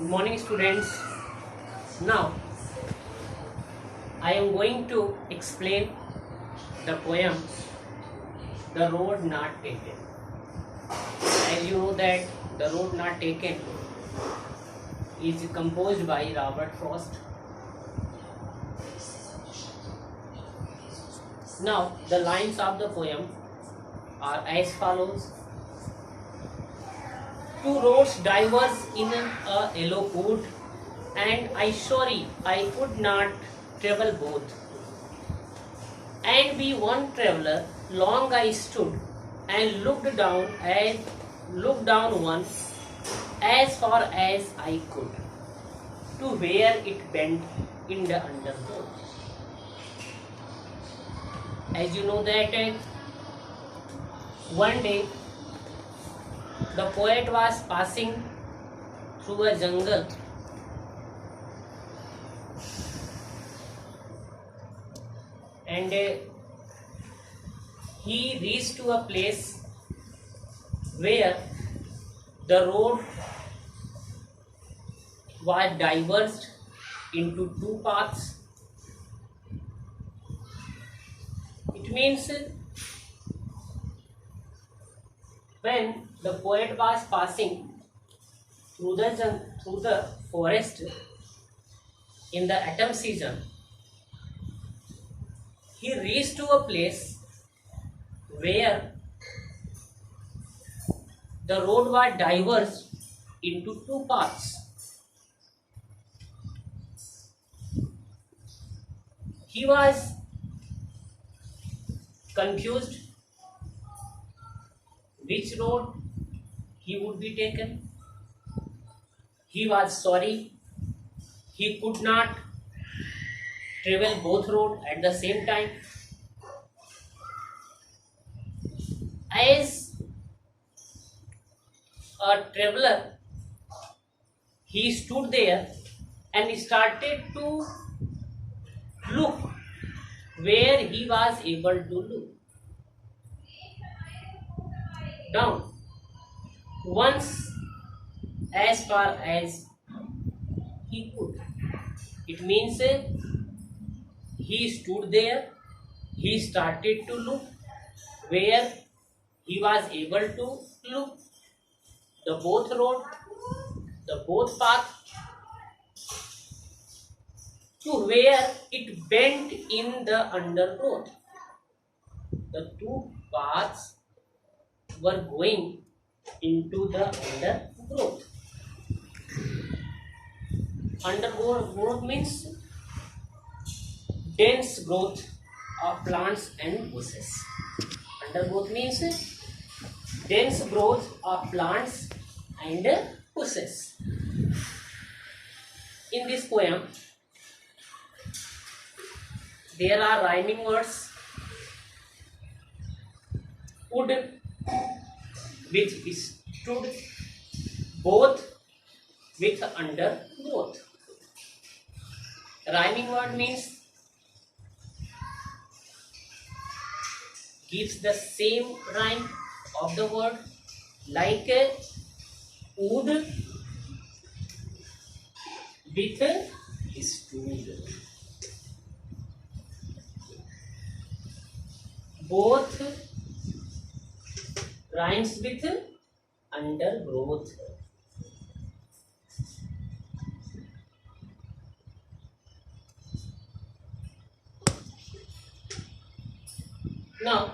Good morning, students. Now I am going to explain the poem The Road Not Taken. As you know that The Road Not Taken is composed by Robert Frost. Now the lines of the poem are as follows. Two roads diverge in a yellow wood, and I could not travel both. And be one traveler, long I stood and looked down one as far as I could, to where it bent in the undergrowth. As you know that one day the poet was passing through a jungle and he reached to a place where the road was diverged into two paths. It means when the poet was passing through the forest in the autumn season, he reached to a place where the road was diverged into two paths. He was confused which road he would be taken. He was sorry he could not travel both roads at the same time. As a traveler, he stood there and started to look where he was able to look down once as far as he could. It means he stood there, he started to look where he was able to look the both road, the both path, to where it bent in the undergrowth. The two paths were going into the undergrowth. Undergrowth means dense growth of plants and bushes. Undergrowth means dense growth of plants and bushes. In this poem, there are rhyming words. Wood, which stood both with undergrowth. Rhyming word means gives the same rhyme of the word, like wood with stood. Both rhymes with undergrowth. Now